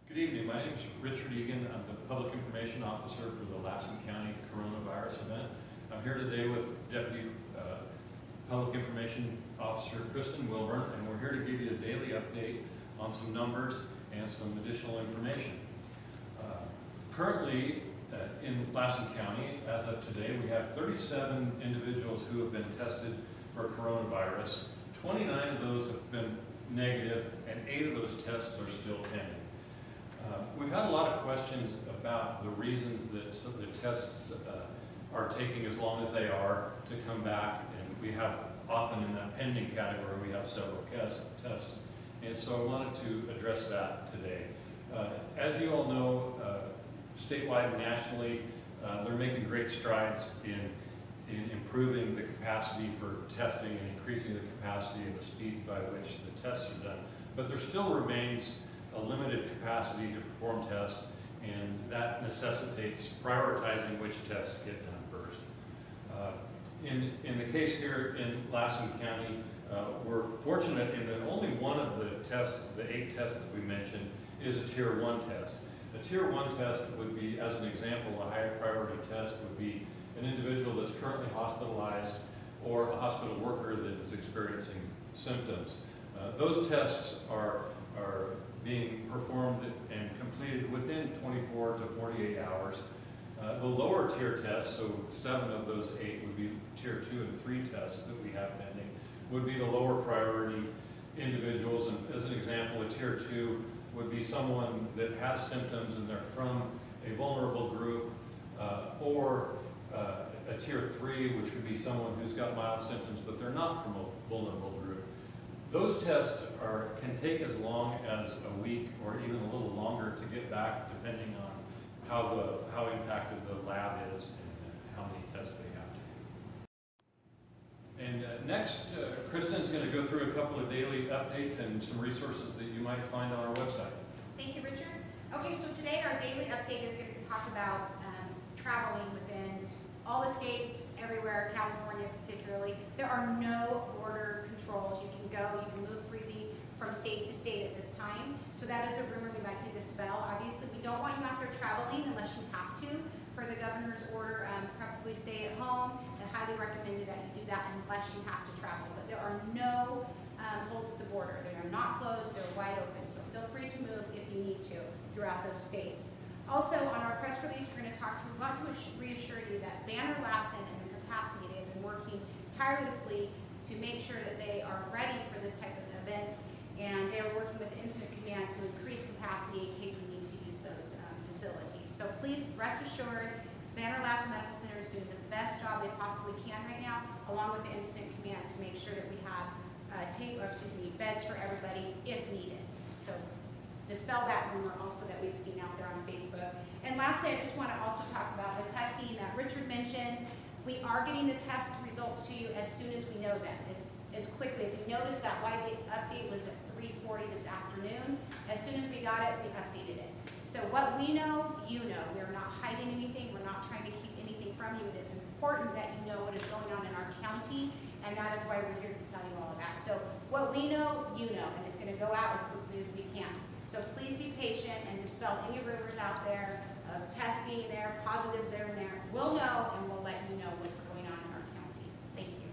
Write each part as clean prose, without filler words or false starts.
Good evening. My name is Richard Egan. I'm the Public Information Officer for the Lassen County Coronavirus event. I'm here today with Deputy Public Information Officer Kristen Wilburn, and we're here to give you a daily update on some numbers and some additional information. Currently, in Lassen County, as of today, we have 37 individuals who have been tested for coronavirus. 29 of those have been negative, and 8 of those tests are still pending. We've had a lot of questions about the reasons that some of the tests are taking as long as they are to come back, and we have often in that pending category we have several tests, and so I wanted to address that today. As you all know, statewide and nationally, they're making great strides in improving the capacity for testing and increasing the capacity and the speed by which the tests are done, but there still remains a limited capacity to perform tests, and that necessitates prioritizing which tests get done first. In the case here in Lassen County, we're fortunate in that only one of the tests, the 8 tests that we mentioned, is a Tier 1 test. A Tier 1 test would be, as an example, a high priority test would be an individual that's currently hospitalized or a hospital worker that is experiencing symptoms. Those tests are being performed and completed within 24 to 48 hours. The lower tier tests, so 7 of those 8 would be Tier 2 and 3 tests that we have pending, would be the lower priority individuals. And as an example, a Tier 2 would be someone that has symptoms and they're from a vulnerable group, or a Tier 3, which would be someone who's got mild symptoms but they're not from a vulnerable group. Those tests can take as long as a week or even a little longer to get back, depending on how impacted the lab is and how many tests they have to do. And next, Kristen's going to go through a couple of daily updates and some resources that you might find on our website. Thank you, Richard. Okay, so today our daily update is going to talk about traveling within all the states, everywhere, California particularly. There are no border controls. You can go, you can move freely from state to state at this time. So that is a rumor we'd like to dispel. Obviously, we don't want you out there traveling unless you have to. Per the governor's order, probably stay at home, and highly recommended that you do that unless you have to travel. But there are no holds at the border. They are not closed, they're wide open. So feel free to move if you need to throughout those states. Also, on our press release, we're going to we want to reassure you that Banner, Lassen, and the capacity, they have been working tirelessly to make sure that they are ready for this type of event, and they are working with the Incident Command to increase capacity in case we need to use those facilities. So please rest assured, Banner, Lassen Medical Center is doing the best job they possibly can right now, along with the Incident Command, to make sure that we have beds for everybody if needed. So dispel that rumor also that we've seen out there on Facebook. And lastly, I just want to also talk about the testing that Richard mentioned. We are getting the test results to you as soon as we know them, as quickly. If you noticed, that YB update was at 3:40 this afternoon. As soon as we got it, we updated it. So what we know, you know. We're not hiding anything. We're not trying to keep anything from you. It is important that you know what is going on in our county, and that is why we're here to tell you all of that. So what we know, you know, and it's going to go out as quickly as we can. So please be patient and dispel any rumors out there of tests being there, positives there and there. We'll know, and we'll let you know what's going on in our county. Thank you.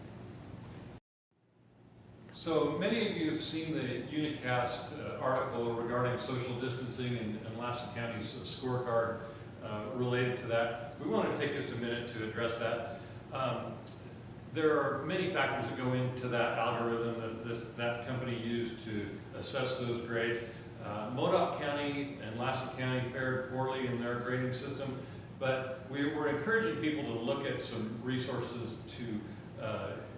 So many of you have seen the Unicast article regarding social distancing and Lassen County's scorecard related to that. We want to take just a minute to address that. There are many factors that go into that algorithm that company used to assess those grades. Modoc County and Lassen County fared poorly in their grading system, but we're encouraging people to look at some resources to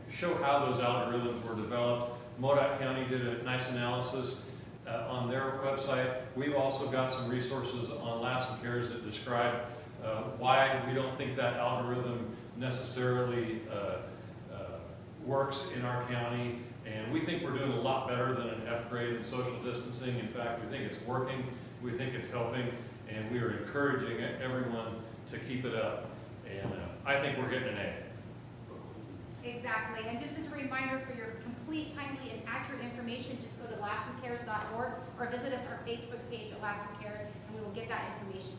show how those algorithms were developed. Modoc County did a nice analysis on their website. We've also got some resources on Lassen Cares that describe why we don't think that algorithm necessarily works in our county. And we think we're doing a lot better than an F grade in social distancing. In fact, we think it's working, we think it's helping, and we are encouraging everyone to keep it up. And I think we're getting an A. Exactly, and just as a reminder, for your complete, timely, and accurate information, just go to lassencares.org or visit us our Facebook page at Lassen Cares. get that information